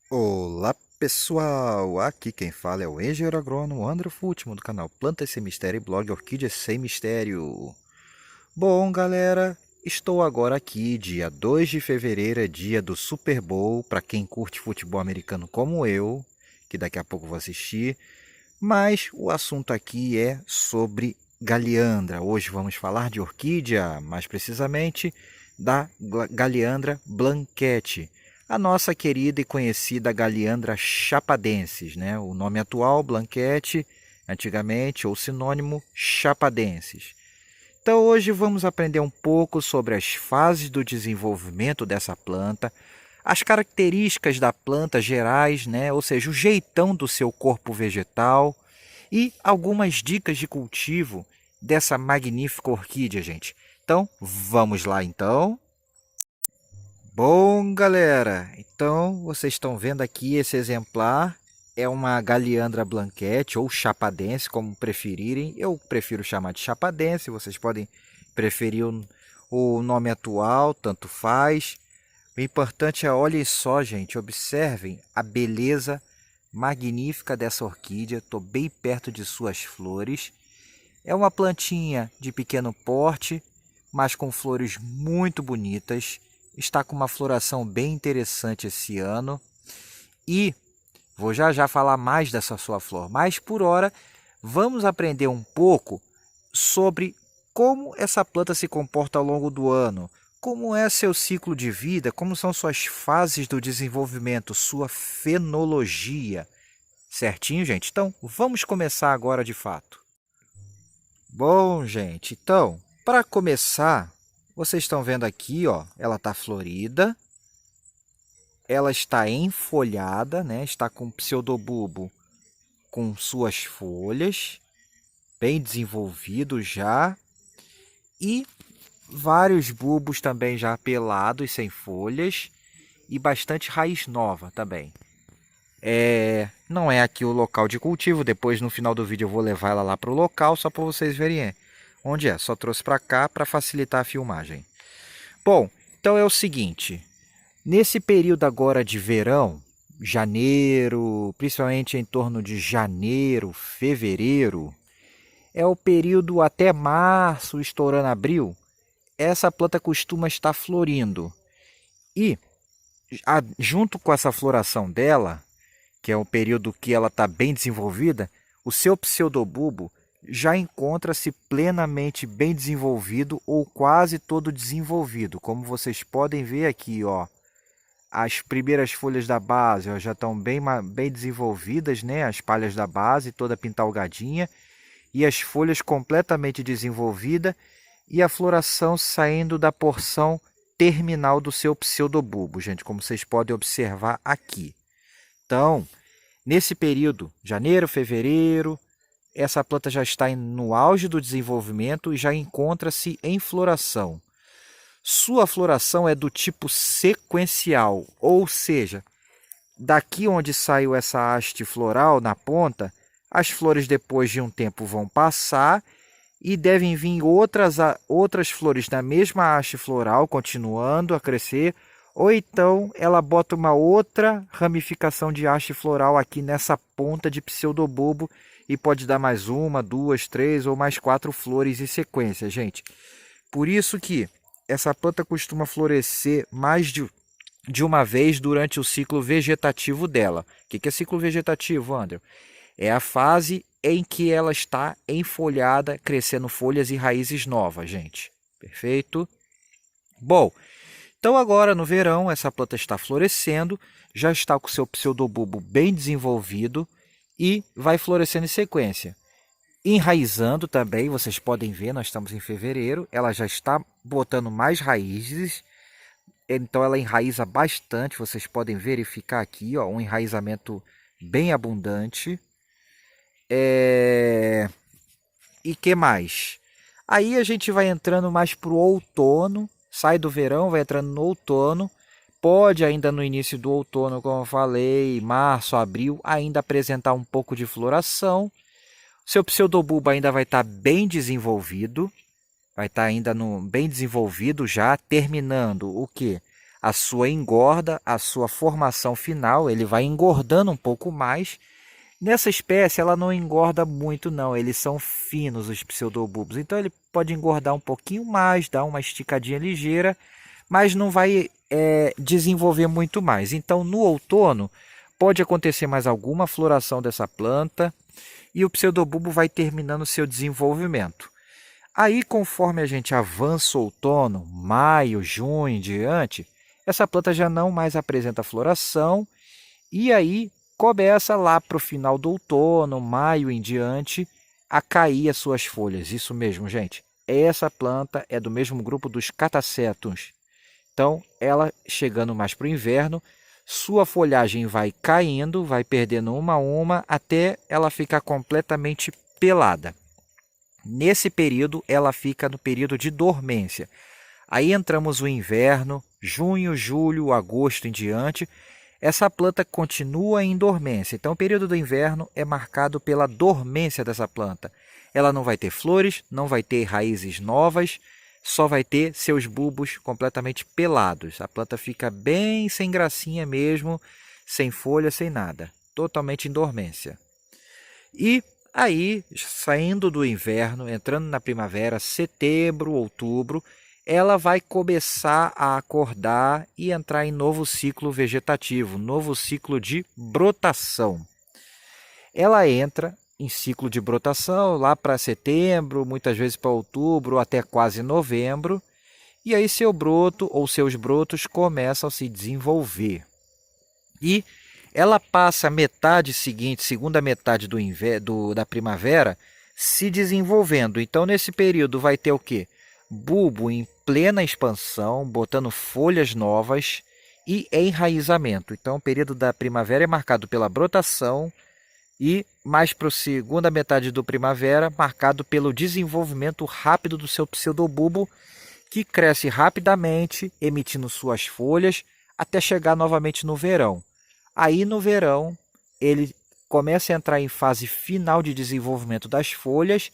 Olá pessoal, aqui quem fala é o engenheiro agrônomo André Fultimo do canal Plantas Sem Mistério e blog Orquídeas Sem Mistério. Bom galera, estou agora aqui dia 2 de fevereiro, é dia do Super Bowl, para quem curte futebol americano como eu, que daqui a pouco vou assistir, mas o assunto aqui é sobre Galeandra. Hoje vamos falar de orquídea, mais precisamente da Galeandra blanquete, a nossa querida e conhecida Galeandra chapadensis, né? O nome atual, blanquete, antigamente, ou sinônimo, chapadensis. Então hoje vamos aprender um pouco sobre as fases do desenvolvimento dessa planta, as características da planta gerais, né? Ou seja, o jeitão do seu corpo vegetal e algumas dicas de cultivo dessa magnífica orquídea, gente. Então, vamos lá então. Bom, galera, então vocês estão vendo aqui esse exemplar. É uma Galeandra blanquete ou chapadense, como preferirem. Eu prefiro chamar de chapadense, vocês podem preferir o nome atual, tanto faz. O importante é, olhem só, gente, observem a beleza magnífica dessa orquídea. Estou bem perto de suas flores. É uma plantinha de pequeno porte, mas com flores muito bonitas. Está com uma floração bem interessante esse ano. E vou já já falar mais dessa sua flor. Mas por hora, vamos aprender um pouco sobre como essa planta se comporta ao longo do ano. Como é seu ciclo de vida, como são suas fases do desenvolvimento, sua fenologia. Certinho, gente? Então, vamos começar agora de fato. Bom, gente, então, para começar, vocês estão vendo aqui, ó, ela está florida, ela está enfolhada, né? Está com pseudobulbo com suas folhas, bem desenvolvido já, e vários bulbos também já pelados, sem folhas, e bastante raiz nova também. Não é aqui o local de cultivo, depois no final do vídeo eu vou levar ela lá para o local, só para vocês verem onde é. Só trouxe para cá para facilitar a filmagem. Bom, então é o seguinte, nesse período agora de verão, janeiro, principalmente em torno de janeiro, fevereiro, é o período até março, estourando abril, essa planta costuma estar florindo. E junto com essa floração dela, que é o período que ela está bem desenvolvida, o seu pseudobulbo já encontra-se plenamente bem desenvolvido ou quase todo desenvolvido. Como vocês podem ver aqui, ó, as primeiras folhas da base ó, já estão bem desenvolvidas, né? As palhas da base toda pintalgadinha e as folhas completamente desenvolvidas e a floração saindo da porção terminal do seu pseudobulbo, gente, como vocês podem observar aqui. Então, nesse período, janeiro, fevereiro, essa planta já está no auge do desenvolvimento e já encontra-se em floração. Sua floração é do tipo sequencial, ou seja, daqui onde saiu essa haste floral na ponta, as flores depois de um tempo vão passar e devem vir outras flores na mesma haste floral, continuando a crescer, ou então ela bota uma outra ramificação de haste floral aqui nessa ponta de pseudobulbo e pode dar mais uma, duas, três ou mais quatro flores em sequência, gente. Por isso que essa planta costuma florescer mais de uma vez durante o ciclo vegetativo dela. O que é ciclo vegetativo, André? É a fase em que ela está enfolhada, crescendo folhas e raízes novas, gente. Perfeito? Bom, então agora no verão essa planta está florescendo, já está com seu pseudobulbo bem desenvolvido e vai florescendo em sequência. Enraizando também, vocês podem ver, nós estamos em fevereiro, ela já está botando mais raízes, então ela enraiza bastante, vocês podem verificar aqui, ó, um enraizamento bem abundante. E que mais? Aí a gente vai entrando mais para o outono, sai do verão, vai entrando no outono. Pode ainda no início do outono, como eu falei, março, abril, ainda apresentar um pouco de floração. Seu pseudobulbo ainda vai estar bem desenvolvido, vai estar ainda bem desenvolvido já, terminando o que? a sua engorda, a sua formação final, ele vai engordando um pouco mais. Nessa espécie, ela não engorda muito, não. Eles são finos, os pseudobulbos. Então, ele pode engordar um pouquinho mais, dar uma esticadinha ligeira, mas não vai desenvolver muito mais. Então, no outono, pode acontecer mais alguma floração dessa planta e o pseudobulbo vai terminando seu desenvolvimento. Aí, conforme a gente avança o outono, maio, junho em diante, essa planta já não mais apresenta floração e aí começa lá para o final do outono, maio em diante, a cair as suas folhas. Isso mesmo, gente. Essa planta é do mesmo grupo dos Catasetum. Então, ela chegando mais para o inverno, sua folhagem vai caindo, vai perdendo uma a uma, até ela ficar completamente pelada. Nesse período, ela fica no período de dormência. Aí entramos no inverno, junho, julho, agosto em diante, essa planta continua em dormência. Então, o período do inverno é marcado pela dormência dessa planta. Ela não vai ter flores, não vai ter raízes novas, só vai ter seus bulbos completamente pelados. A planta fica bem sem gracinha mesmo, sem folha, sem nada. Totalmente em dormência. E aí, saindo do inverno, entrando na primavera, setembro, outubro, ela vai começar a acordar e entrar em novo ciclo vegetativo, novo ciclo de brotação. Ela entra em ciclo de brotação lá para setembro, muitas vezes para outubro, até quase novembro, e aí seu broto ou seus brotos começam a se desenvolver. E ela passa a metade seguinte, segunda metade da primavera, se desenvolvendo. Então, nesse período vai ter o quê? Bulbo em plena expansão, botando folhas novas e enraizamento. Então, o período da primavera é marcado pela brotação e mais para a segunda metade do primavera, marcado pelo desenvolvimento rápido do seu pseudobulbo, que cresce rapidamente, emitindo suas folhas, até chegar novamente no verão. Aí, no verão, ele começa a entrar em fase final de desenvolvimento das folhas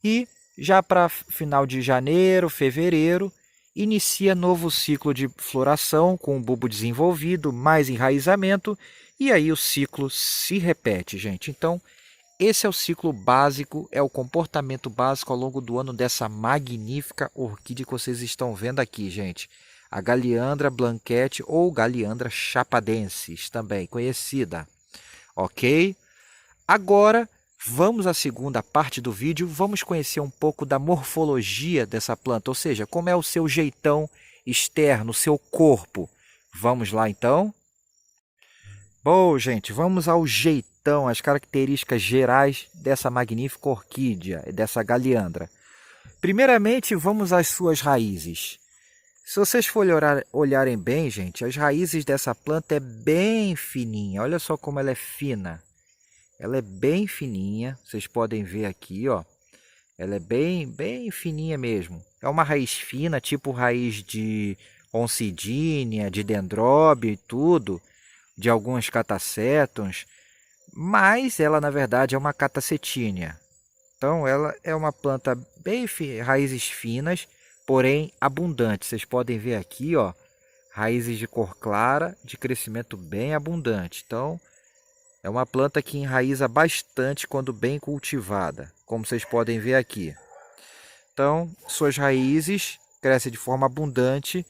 e já para final de janeiro, fevereiro, inicia novo ciclo de floração com o bulbo desenvolvido, mais enraizamento, e aí o ciclo se repete, gente. Então, esse é o ciclo básico, é o comportamento básico ao longo do ano dessa magnífica orquídea que vocês estão vendo aqui, gente. A Galiandra blanquette ou Galiandra chapadensis, também conhecida. Ok? Agora, vamos à segunda parte do vídeo, vamos conhecer um pouco da morfologia dessa planta, ou seja, como é o seu jeitão externo, o seu corpo. Vamos lá, então? Bom, gente, vamos ao jeitão, às características gerais dessa magnífica orquídea, dessa Galiandra. Primeiramente, vamos às suas raízes. Se vocês forem olharem bem, gente, as raízes dessa planta é bem fininha. Olha só como ela é fina. Ela é bem fininha, vocês podem ver aqui, ó. Ela é bem fininha mesmo. É uma raiz fina, tipo raiz de Oncidinia, de Dendróbio e tudo, de alguns Catasetums, mas ela na verdade é uma Catasetínia. Então ela é uma planta bem raízes finas, porém abundantes. Vocês podem ver aqui, ó, raízes de cor clara, de crescimento bem abundante. Então é uma planta que enraiza bastante quando bem cultivada, como vocês podem ver aqui. Então, suas raízes crescem de forma abundante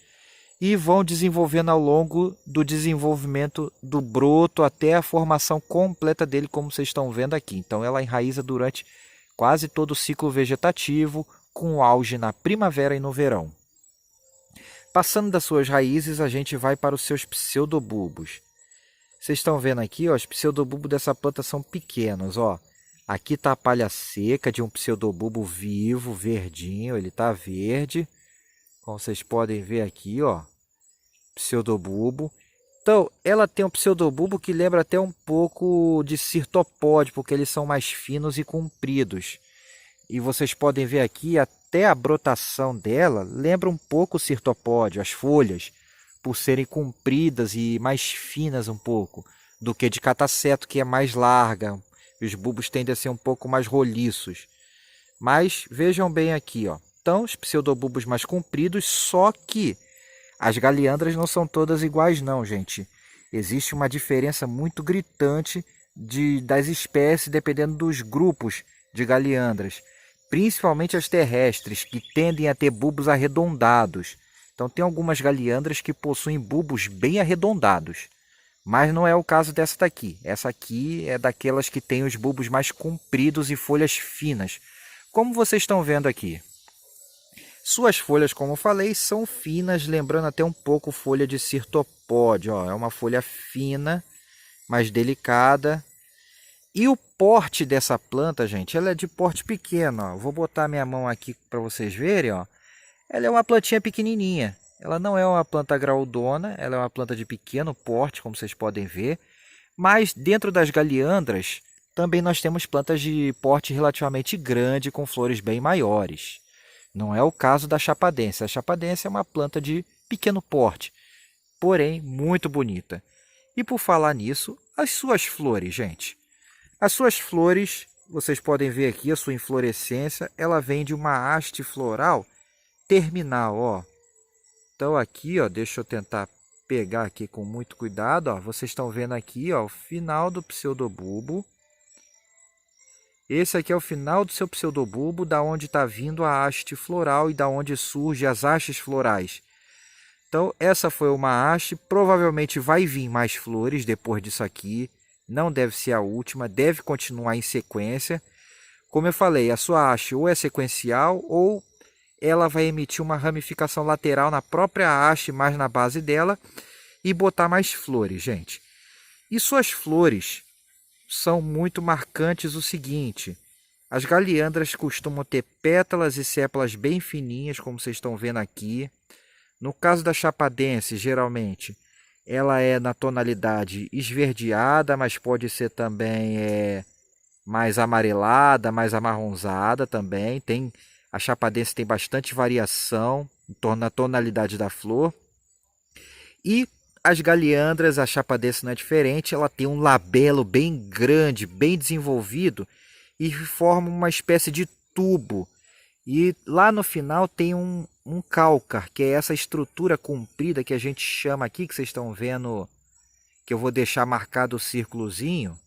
e vão desenvolvendo ao longo do desenvolvimento do broto até a formação completa dele, como vocês estão vendo aqui. Então, ela enraiza durante quase todo o ciclo vegetativo, com auge na primavera e no verão. Passando das suas raízes, a gente vai para os seus pseudobulbos. Vocês estão vendo aqui, ó, os pseudobulbos dessa planta são pequenos, ó. Aqui está a palha seca de um pseudobulbo vivo, verdinho, ele está verde. Como vocês podem ver aqui, ó, pseudobulbo. Então, ela tem um pseudobulbo que lembra até um pouco de cirtopode, porque eles são mais finos e compridos. E vocês podem ver aqui, até a brotação dela lembra um pouco o cirtopode, as folhas, por serem compridas e mais finas um pouco, do que de cataseto, que é mais larga. Os bulbos tendem a ser um pouco mais roliços. Mas vejam bem aqui, ó. Então, os pseudobulbos mais compridos, só que As galeandras não são todas iguais não, gente. Existe uma diferença muito gritante das espécies dependendo dos grupos de galeandras. Principalmente as terrestres, que tendem a ter bulbos arredondados. Então tem algumas galeandras que possuem bulbos bem arredondados. Mas não é o caso dessa daqui. Essa aqui é daquelas que têm os bulbos mais compridos e folhas finas. Como vocês estão vendo aqui. Suas folhas, como eu falei, são finas, lembrando até um pouco folha de cirtopode. Ó, é uma folha fina, mais delicada. E o porte dessa planta, gente, ela é de porte pequeno. Ó. Vou botar minha mão aqui para vocês verem. Ó. Ela é uma plantinha pequenininha. Ela não é uma planta graudona, ela é uma planta de pequeno porte, como vocês podem ver. Mas dentro das galeandras, também nós temos plantas de porte relativamente grande, com flores bem maiores. Não é o caso da chapadense. A chapadense é uma planta de pequeno porte, porém muito bonita. E por falar nisso, as suas flores, gente. As suas flores, vocês podem ver aqui a sua inflorescência, ela vem de uma haste floral terminal, ó. Então aqui, ó, deixa eu tentar pegar aqui com muito cuidado, ó. Vocês estão vendo aqui, ó, o final do pseudobulbo. Esse aqui é o final do seu pseudobulbo, da onde está vindo a haste floral e da onde surgem as hastes florais. Então, essa foi uma haste, provavelmente vai vir mais flores depois disso aqui. Não deve ser a última, deve continuar em sequência. Como eu falei, a sua haste ou é sequencial ou ela vai emitir uma ramificação lateral na própria haste, mais na base dela, e botar mais flores, gente. E suas flores são muito marcantes o seguinte: as galeandras costumam ter pétalas e sépalas bem fininhas, como vocês estão vendo aqui. No caso da chapadense, geralmente, ela é na tonalidade esverdeada, mas pode ser também mais amarelada, mais amarronzada também. A chapadense tem bastante variação em torno da tonalidade da flor. E as galeandras, a chapadense não é diferente, ela tem um labelo bem grande, bem desenvolvido e forma uma espécie de tubo. E lá no final tem um cálcar, que é essa estrutura comprida que a gente chama aqui, que vocês estão vendo, que eu vou deixar marcado o círculozinho,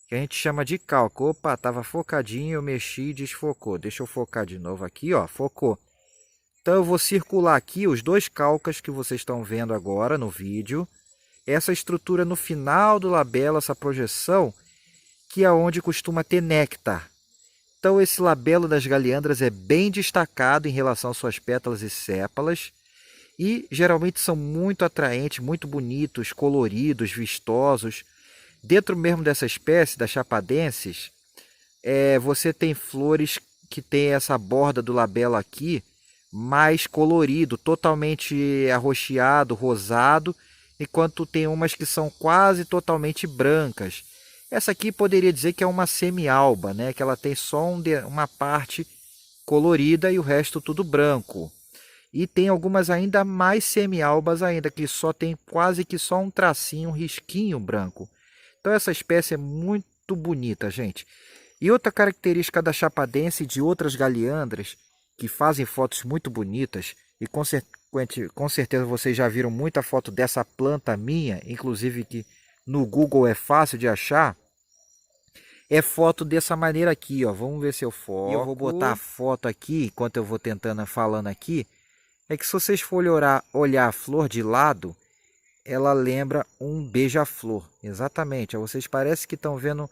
que a gente chama de cálcar. Opa, estava focadinho, eu mexi e desfocou. Deixa eu focar de novo aqui, ó, focou. Então eu vou circular aqui os dois cálcaros que vocês estão vendo agora no vídeo. Essa estrutura no final do labelo, essa projeção, que é onde costuma ter néctar. Então esse labelo das galeandras é bem destacado em relação às suas pétalas e sépalas. E geralmente são muito atraentes, muito bonitos, coloridos, vistosos. Dentro mesmo dessa espécie, das chapadenses, você tem flores que tem essa borda do labelo aqui, mais colorido, totalmente arroxeado, rosado, enquanto tem umas que são quase totalmente brancas. Essa aqui poderia dizer que é uma semi-alba, né? Que ela tem só uma parte colorida e o resto tudo branco. E tem algumas ainda mais semi-albas ainda, que só tem quase que só um tracinho, um risquinho branco. Então essa espécie é muito bonita, gente. E outra característica da chapadense e de outras galeandras, que fazem fotos muito bonitas, e com certeza vocês já viram muita foto dessa planta minha, inclusive que no Google é fácil de achar, é foto dessa maneira aqui, ó. Vamos ver se eu foco. E eu vou botar a foto aqui, enquanto eu vou falando aqui, é que se vocês forem olhar a flor de lado, ela lembra um beija-flor, exatamente. Vocês parecem que estão vendo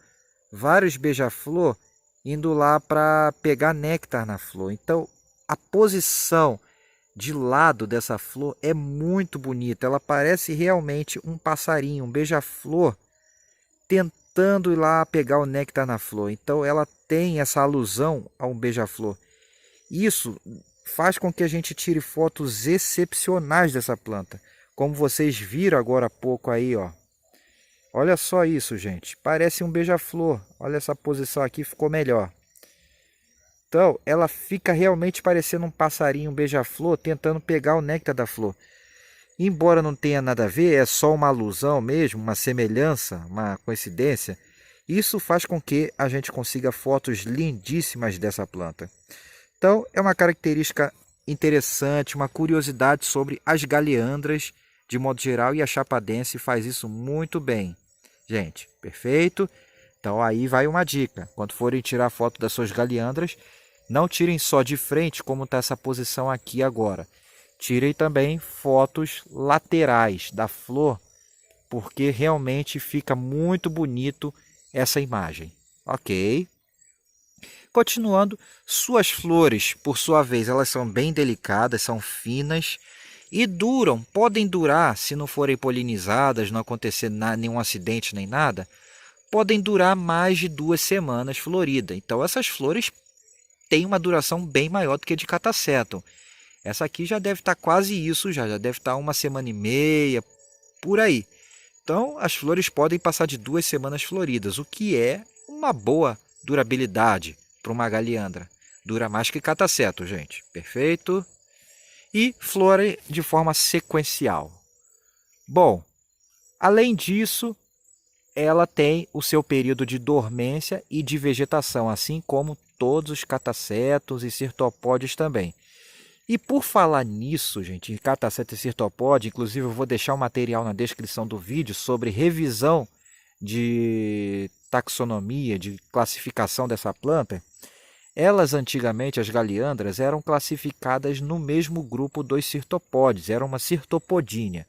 vários beija-flor indo lá para pegar néctar na flor. Então, a posição de lado dessa flor é muito bonita. Ela parece realmente um passarinho, um beija-flor, tentando ir lá pegar o néctar na flor. Então, ela tem essa alusão a um beija-flor. Isso faz com que a gente tire fotos excepcionais dessa planta. Como vocês viram agora há pouco aí, ó. Olha só isso, gente. Parece um beija-flor. Olha essa posição aqui, ficou melhor. Então, ela fica realmente parecendo um passarinho, um beija-flor, tentando pegar o néctar da flor. Embora não tenha nada a ver, é só uma alusão mesmo, uma semelhança, uma coincidência. Isso faz com que a gente consiga fotos lindíssimas dessa planta. Então, é uma característica interessante, uma curiosidade sobre as galeandras de modo geral, e a chapadense faz isso muito bem. Gente, perfeito? Então aí vai uma dica. Quando forem tirar foto das suas galeandras, não tirem só de frente, como está essa posição aqui agora. Tirem também fotos laterais da flor, porque realmente fica muito bonito essa imagem. Ok? Continuando, suas flores, por sua vez, elas são bem delicadas, são finas e duram, podem durar, se não forem polinizadas, não acontecer nenhum acidente nem nada, podem durar mais de 2 semanas florida. Então essas flores têm uma duração bem maior do que a de catasetum. Essa aqui já deve estar quase isso, já deve estar 1 semana e meia, por aí. Então as flores podem passar de 2 semanas floridas, o que é uma boa durabilidade para uma galeandra. Dura mais que catasetum, gente. Perfeito? E flore de forma sequencial. Bom, além disso, ela tem o seu período de dormência e de vegetação, assim como todos os catasetos e cirtopódios também. E por falar nisso, gente, em cataseto e cirtopódio, inclusive eu vou deixar um material na descrição do vídeo sobre revisão de taxonomia, de classificação dessa planta. Elas antigamente, as galeandras, eram classificadas no mesmo grupo dos cirtopódios, era uma cirtopodínea.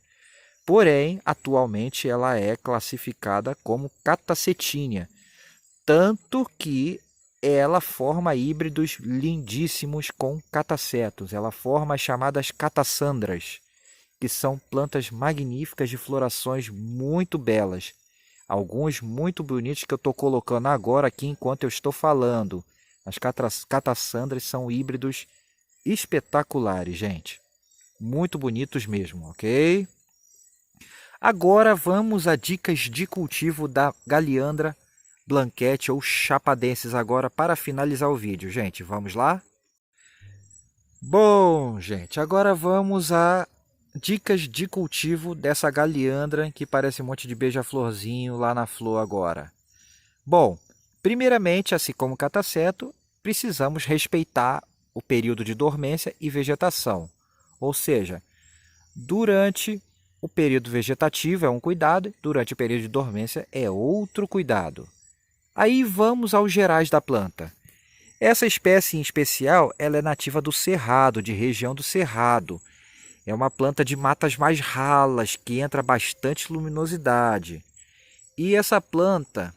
Porém, atualmente ela é classificada como catasetínia, tanto que ela forma híbridos lindíssimos com catasetos. Ela forma as chamadas catassandras, que são plantas magníficas de florações muito belas. Alguns muito bonitos que eu estou colocando agora aqui enquanto eu estou falando. As catassandras são híbridos espetaculares, gente. Muito bonitos mesmo, ok? Agora vamos a dicas de cultivo da Galeandra Blanquette ou chapadensis agora para finalizar o vídeo. Gente, vamos lá? Bom, gente, agora vamos a dicas de cultivo dessa galeandra que parece um monte de beija-florzinho lá na flor agora. Bom, primeiramente, assim como o cataseto, precisamos respeitar o período de dormência e vegetação. Ou seja, durante o período vegetativo é um cuidado, durante o período de dormência é outro cuidado. Aí vamos aos gerais da planta. Essa espécie em especial ela é nativa do Cerrado, de região do Cerrado. É uma planta de matas mais ralas, que entra bastante luminosidade. E essa planta,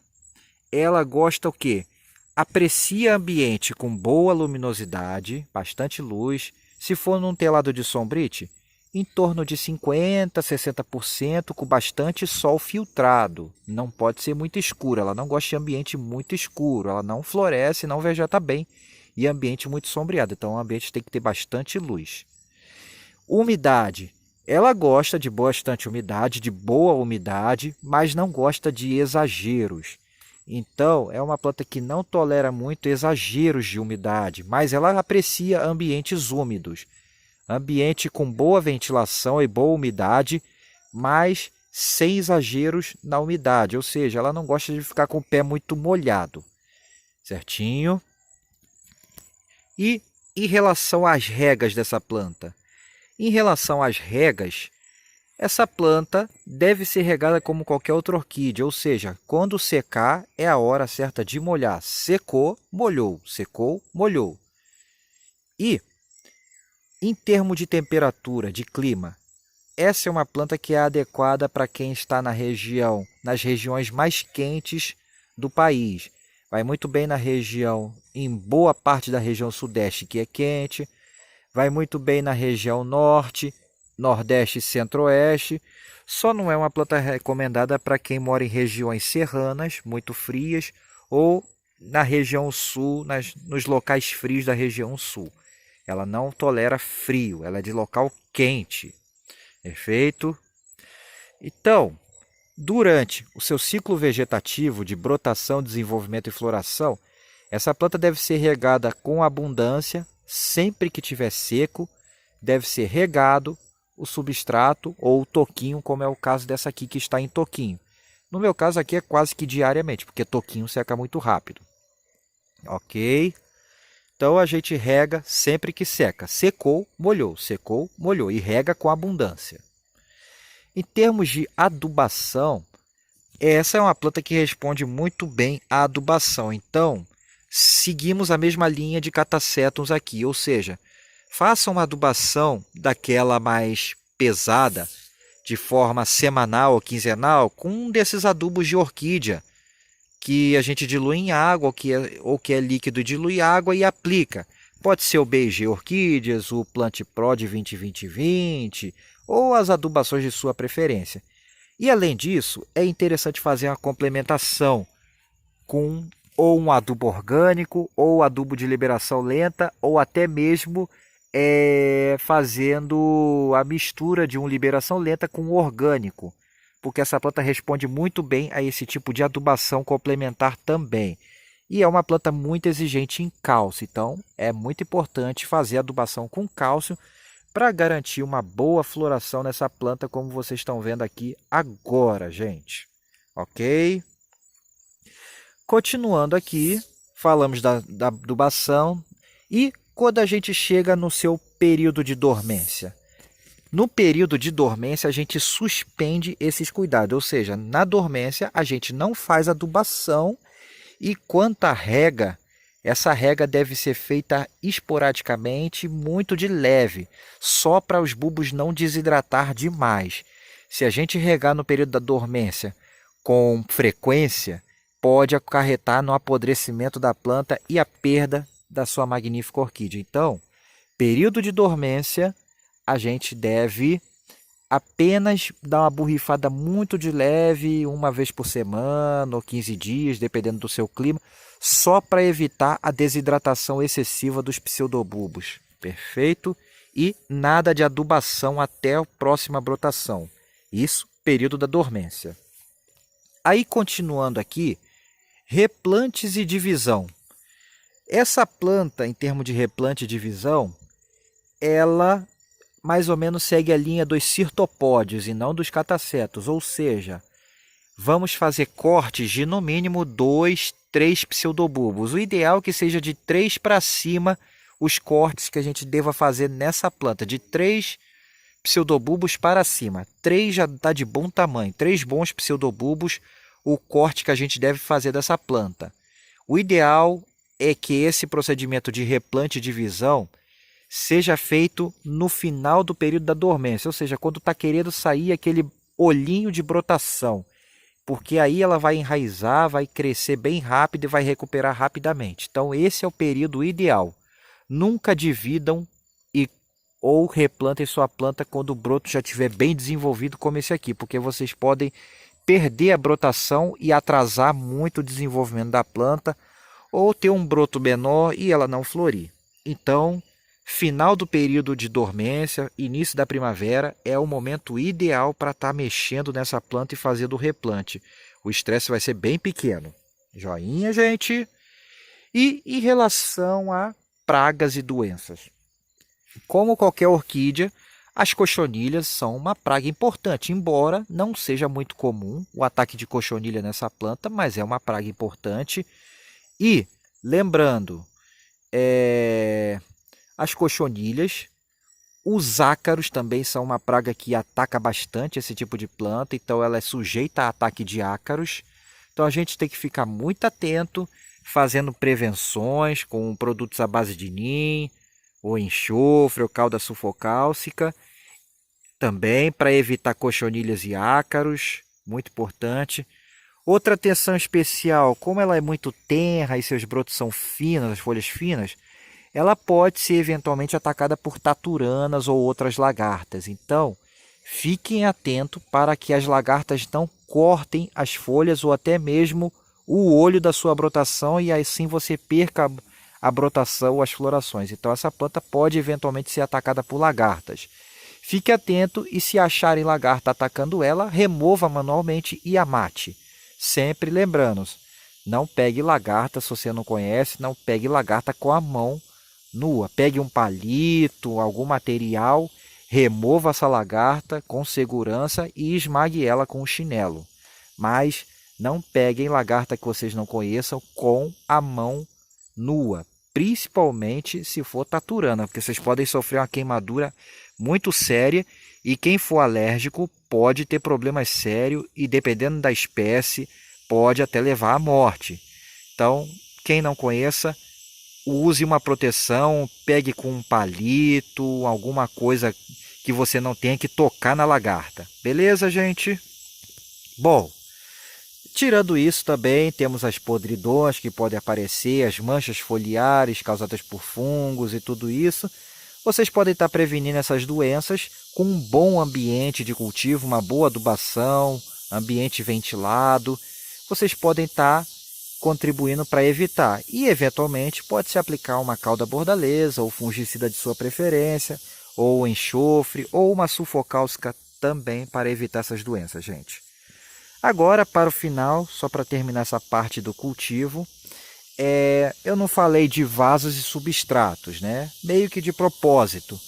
ela gosta o quê? Aprecia ambiente com boa luminosidade, bastante luz. Se for num telado de sombrite, em torno de 50% a 60%, com bastante sol filtrado. Não pode ser muito escuro, ela não gosta de ambiente muito escuro, ela não floresce, não vegeta bem, e ambiente muito sombreado, então o ambiente tem que ter bastante luz. Umidade. Ela gosta de bastante umidade, de boa umidade, mas não gosta de exageros. Então, é uma planta que não tolera muito exageros de umidade, mas ela aprecia ambientes úmidos. Ambiente com boa ventilação e boa umidade, mas sem exageros na umidade. Ou seja, ela não gosta de ficar com o pé muito molhado. Certinho? E em relação às regas dessa planta? Em relação às regas, essa planta deve ser regada como qualquer outra orquídea, ou seja, quando secar é a hora certa de molhar. Secou, molhou, secou, molhou. E em termos de temperatura, de clima, essa é uma planta que é adequada para quem está nas regiões mais quentes do país. Vai muito bem na região, em boa parte da região sudeste, que é quente. Vai muito bem na região norte, nordeste e centro-oeste. Só não é uma planta recomendada para quem mora em regiões serranas, muito frias, ou na região sul, nos locais frios da região sul. Ela não tolera frio, ela é de local quente. Perfeito? Então, durante o seu ciclo vegetativo de brotação, desenvolvimento e floração, essa planta deve ser regada com abundância, sempre que estiver seco, deve ser regado o substrato ou o toquinho, como é o caso dessa aqui que está em toquinho. No meu caso aqui é quase que diariamente, porque toquinho seca muito rápido. Ok? Então a gente rega sempre que seca. Secou, molhou e rega com abundância. Em termos de adubação, essa é uma planta que responde muito bem à adubação. Então, seguimos a mesma linha de catacétums aqui, ou seja, faça uma adubação daquela mais pesada, de forma semanal ou quinzenal, com um desses adubos de orquídea, que a gente dilui em água, ou que é líquido e dilui água e aplica. Pode ser o BG Orquídeas, o Plant Pro de 20-20-20, ou as adubações de sua preferência. E além disso, é interessante fazer uma complementação com ou um adubo orgânico, ou adubo de liberação lenta, ou até mesmo fazendo a mistura de um liberação lenta com um orgânico, porque essa planta responde muito bem a esse tipo de adubação complementar também. E é uma planta muito exigente em cálcio, então é muito importante fazer adubação com cálcio para garantir uma boa floração nessa planta, como vocês estão vendo aqui agora, gente. Ok? Continuando aqui, falamos da adubação e quando a gente chega no seu período de dormência. No período de dormência, a gente suspende esses cuidados, ou seja, na dormência a gente não faz adubação e quanto à rega, essa rega deve ser feita esporadicamente, muito de leve, só para os bulbos não desidratar demais. Se a gente regar no período da dormência com frequência, pode acarretar no apodrecimento da planta e a perda da sua magnífica orquídea. Então, período de dormência, a gente deve apenas dar uma borrifada muito de leve, uma vez por semana ou 15 dias, dependendo do seu clima, só para evitar a desidratação excessiva dos pseudobulbos. Perfeito? E nada de adubação até a próxima brotação. Isso, período da dormência. Aí, continuando aqui, replantes e divisão. Essa planta, em termos de replante e divisão, ela mais ou menos segue a linha dos cirtopódios e não dos catacetos, ou seja, vamos fazer cortes de no mínimo 2, 3 pseudobulbos. O ideal é que seja de 3 para cima os cortes que a gente deva fazer nessa planta, de 3 pseudobulbos para cima. 3 já está de bom tamanho, 3 bons pseudobulbos, o corte que a gente deve fazer dessa planta. O ideal é que esse procedimento de replante e divisão seja feito no final do período da dormência, ou seja, quando está querendo sair aquele olhinho de brotação, porque aí ela vai enraizar, vai crescer bem rápido e vai recuperar rapidamente. Então esse é o período ideal. Nunca dividam ou replantem sua planta quando o broto já estiver bem desenvolvido como esse aqui, porque vocês podem perder a brotação e atrasar muito o desenvolvimento da planta, ou ter um broto menor e ela não florir. Então, final do período de dormência, início da primavera, é o momento ideal para estar mexendo nessa planta e fazendo o replante. O estresse vai ser bem pequeno. Joinha, gente! E em relação a pragas e doenças. Como qualquer orquídea, as cochonilhas são uma praga importante, embora não seja muito comum o ataque de cochonilha nessa planta, mas é uma praga importante. E, lembrando, as cochonilhas, os ácaros também são uma praga que ataca bastante esse tipo de planta, então ela é sujeita a ataque de ácaros. Então a gente tem que ficar muito atento, fazendo prevenções com produtos à base de NIM, ou enxofre, ou calda sulfocálcica, também para evitar cochonilhas e ácaros, muito importante. Outra atenção especial, como ela é muito tenra e seus brotos são finos, as folhas finas, ela pode ser eventualmente atacada por taturanas ou outras lagartas. Então, fiquem atentos para que as lagartas não cortem as folhas ou até mesmo o olho da sua brotação e assim você perca a brotação ou as florações. Então, essa planta pode eventualmente ser atacada por lagartas. Fique atento e se acharem lagarta atacando ela, remova manualmente e a mate. Sempre lembrando, não pegue lagarta se você não conhece, não pegue lagarta com a mão nua. Pegue um palito, algum material, remova essa lagarta com segurança e esmague ela com um chinelo. Mas não peguem lagarta que vocês não conheçam com a mão nua. principalmente se for taturana, porque vocês podem sofrer uma queimadura muito séria e quem for alérgico pode ter problemas sérios e, dependendo da espécie, pode até levar à morte. Então, quem não conheça, use uma proteção, pegue com um palito, alguma coisa que você não tenha que tocar na lagarta. Beleza, gente? Bom, tirando isso também, temos as podridões que podem aparecer, as manchas foliares causadas por fungos e tudo isso. Vocês podem estar prevenindo essas doenças com um bom ambiente de cultivo, uma boa adubação, ambiente ventilado. Vocês podem estar contribuindo para evitar. E, eventualmente, pode-se aplicar uma calda bordaleza ou fungicida de sua preferência, ou enxofre, ou uma sulfocálcica também para evitar essas doenças, gente. Agora, para o final, só para terminar essa parte do cultivo, eu não falei de vasos e substratos, né? Meio que de propósito.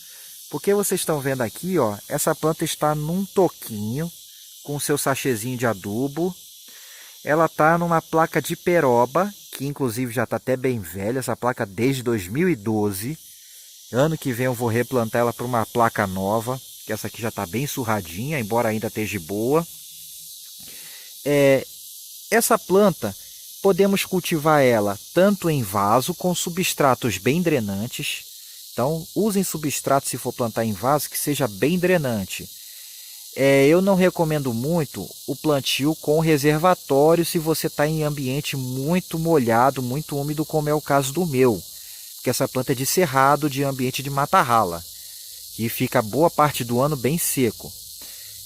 Porque vocês estão vendo aqui, ó, essa planta está num toquinho com seu sachêzinho de adubo. Ela está numa placa de peroba, que inclusive já está até bem velha, essa placa desde 2012. Ano que vem eu vou replantar ela para uma placa nova, que essa aqui já está bem surradinha, embora ainda esteja boa. Essa planta, podemos cultivar ela tanto em vaso com substratos bem drenantes. Então, usem substrato se for plantar em vaso que seja bem drenante. Eu não recomendo muito o plantio com reservatório se você está em ambiente muito molhado, muito úmido, como é o caso do meu. Porque essa planta é de cerrado, de ambiente de mata-rala, que fica boa parte do ano bem seco.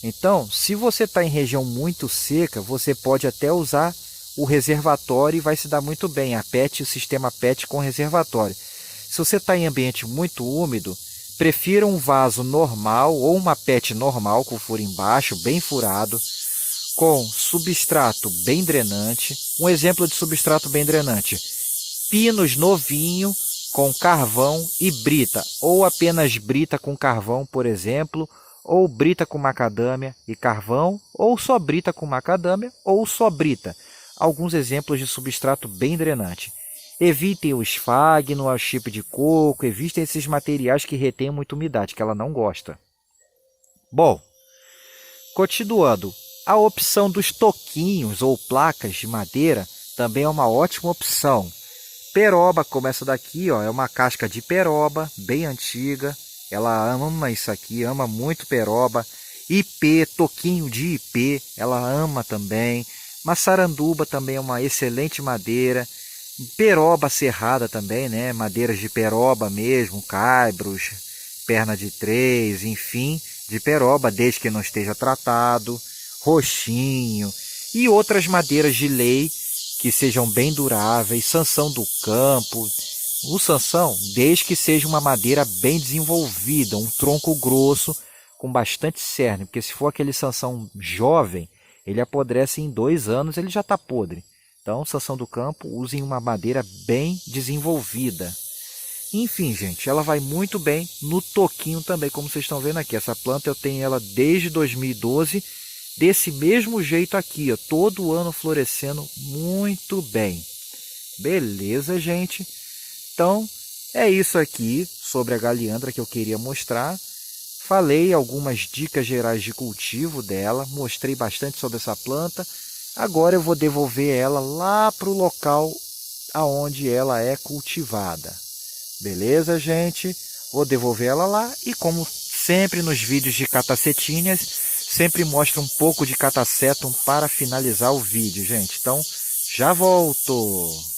Então, se você está em região muito seca, você pode até usar o reservatório e vai se dar muito bem, a PET, o sistema PET com reservatório. Se você está em ambiente muito úmido, prefira um vaso normal ou uma PET normal com furo embaixo, bem furado, com substrato bem drenante. Um exemplo de substrato bem drenante: pinos novinho com carvão e brita, ou apenas brita com carvão, por exemplo, ou brita com macadâmia e carvão, ou só brita com macadâmia, ou só brita. Alguns exemplos de substrato bem drenante. Evitem o esfagno, a chip de coco, evitem esses materiais que retêm muita umidade, que ela não gosta. Bom, continuando, a opção dos toquinhos ou placas de madeira também é uma ótima opção. Peroba, como essa daqui, ó, é uma casca de peroba, bem antiga. Ela ama isso aqui, ama muito peroba. Ipê, toquinho de ipê, ela ama também. Massaranduba também é uma excelente madeira. Peroba serrada também, né? Madeiras de peroba mesmo, caibros, perna de três, enfim, de peroba, desde que não esteja tratado. Roxinho e outras madeiras de lei que sejam bem duráveis, sanção do campo. O sanção, desde que seja uma madeira bem desenvolvida, um tronco grosso, com bastante cerne, porque se for aquele sanção jovem, ele apodrece em 2 anos, ele já está podre. Então, sanção do campo, usem uma madeira bem desenvolvida. Enfim, gente, ela vai muito bem no toquinho também, como vocês estão vendo aqui. Essa planta eu tenho ela desde 2012, desse mesmo jeito aqui, ó, todo ano florescendo muito bem. Beleza, gente? Então, é isso aqui sobre a galiandra que eu queria mostrar. Falei algumas dicas gerais de cultivo dela, mostrei bastante sobre essa planta. Agora eu vou devolver ela lá para o local aonde ela é cultivada. Beleza, gente? Vou devolver ela lá e, como sempre nos vídeos de catacetinhas, sempre mostro um pouco de catacetum para finalizar o vídeo, gente. Então, já volto.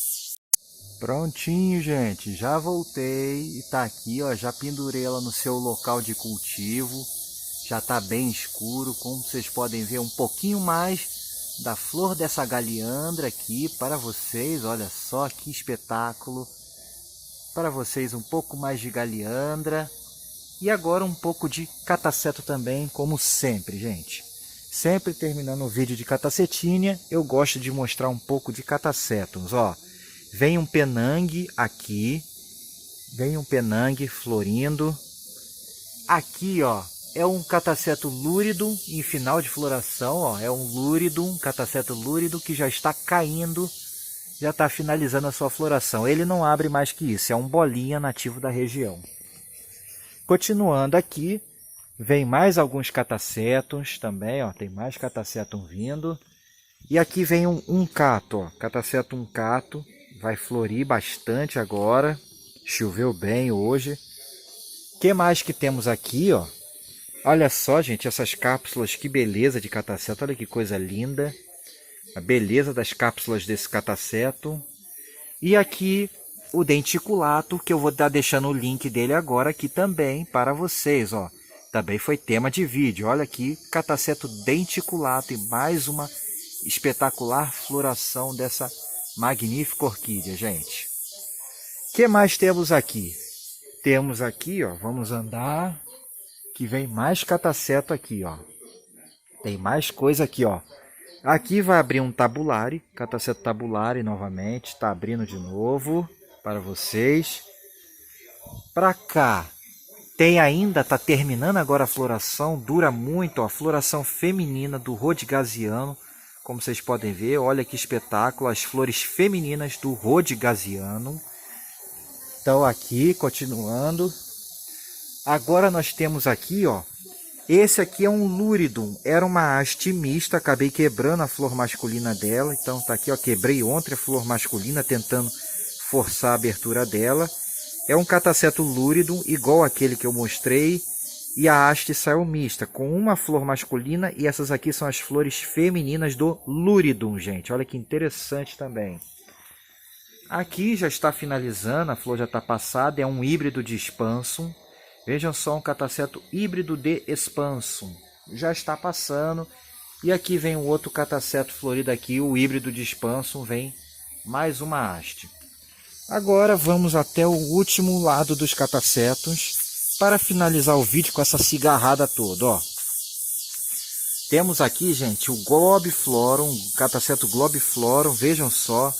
Prontinho, gente. Já voltei e tá aqui, ó. Já pendurei ela no seu local de cultivo. Já tá bem escuro, como vocês podem ver, um pouquinho mais da flor dessa galiandra aqui para vocês. Olha só que espetáculo. Para vocês um pouco mais de galiandra. E agora um pouco de cataceto também, como sempre, gente. Sempre terminando o vídeo de catacetinha, eu gosto de mostrar um pouco de catacétums, ó. Vem um penangue aqui. Vem um penangue florindo. Aqui, ó, é um cataceto lúrido em final de floração, ó. É um lúrido, um cataceto lúrido que já está caindo já está finalizando a sua floração. Ele não abre mais que isso, é um bolinha nativo da região. Continuando aqui, vem mais alguns catacétums também, ó, tem mais catacétum vindo. E aqui vem um cato, ó, Catasetum cato, vai florir bastante agora, choveu bem hoje. O que mais que temos aqui, ó? Olha só, gente, essas cápsulas, que beleza de cataceto, olha que coisa linda. A beleza das cápsulas desse cataceto. E aqui o denticulato, que eu vou estar deixando o link dele agora aqui também para vocês, ó. Também foi tema de vídeo. Olha aqui, cataceto denticulato e mais uma espetacular floração dessa magnífica orquídea, gente. O que mais temos aqui? Temos aqui, ó, vamos andar, que vem mais cataceto aqui, ó. Tem mais coisa aqui, ó. Aqui vai abrir um tabulare, cataceto tabulare novamente, está abrindo de novo para vocês. Para cá, tem ainda, está terminando agora a floração, dura muito, ó, a floração feminina do Rhodgasianum, como vocês podem ver, olha que espetáculo, as flores femininas do Rhodgasianum. Então aqui, continuando, agora nós temos aqui, ó, esse aqui é um Luridum, era uma haste mista, acabei quebrando a flor masculina dela, então tá aqui, ó, quebrei ontem a flor masculina tentando forçar a abertura dela. É um cataceto Luridum, igual aquele que eu mostrei, e a haste saiu mista, com uma flor masculina, e essas aqui são as flores femininas do Luridum, gente, olha que interessante também. Aqui já está finalizando, a flor já está passada, é um híbrido de Expansum. Vejam só, um cataceto híbrido de Expansum. Já está passando. E aqui vem um outro cataceto florido aqui, o híbrido de Expansum, vem mais uma haste. Agora vamos até o último lado dos catacetos para finalizar o vídeo com essa cigarrada toda, ó. Temos aqui, gente, o Globiflorum, o cataceto Globiflorum, vejam só,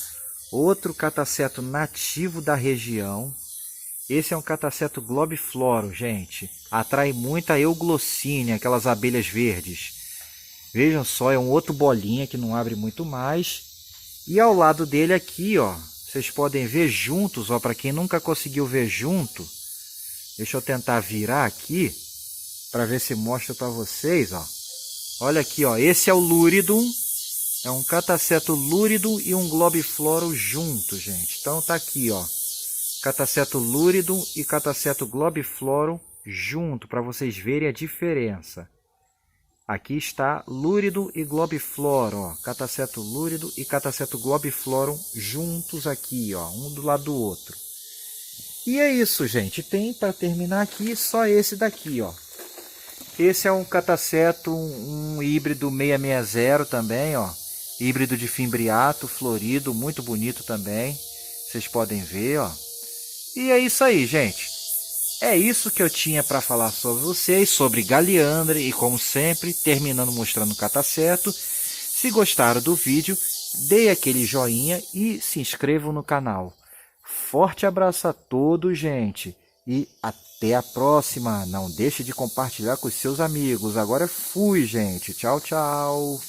outro cataceto nativo da região. Esse é um cataceto Globiflorum, gente. Atrai muita euglossínia, aquelas abelhas verdes. Vejam só, é um outro bolinha que não abre muito mais. E ao lado dele aqui, ó, vocês podem ver juntos, ó, para quem nunca conseguiu ver junto. Deixa eu tentar virar aqui para ver se mostra para vocês, ó. Olha aqui, ó, esse é o Luridum. É um cataceto Luridum e um Globiflorum junto, gente. Então tá aqui, ó. Cataceto Luridum e cataceto Globiflorum junto, para vocês verem a diferença. Aqui está Luridum e Globiflorum, ó. Cataceto Luridum e cataceto Globiflorum juntos aqui, ó, um do lado do outro. E é isso, gente. Tem para terminar aqui só esse daqui, ó. Esse é um cataceto, um híbrido 660 também, ó. Híbrido de fimbriato, florido, muito bonito também. Vocês podem ver, ó. E é isso aí, gente. É isso que eu tinha para falar sobre vocês, sobre Galiandra e, como sempre, terminando mostrando o cataceto. Se gostaram do vídeo, dê aquele joinha e se inscrevam no canal. Forte abraço a todos, gente. E até a próxima. Não deixe de compartilhar com os seus amigos. Agora fui, gente. Tchau, tchau.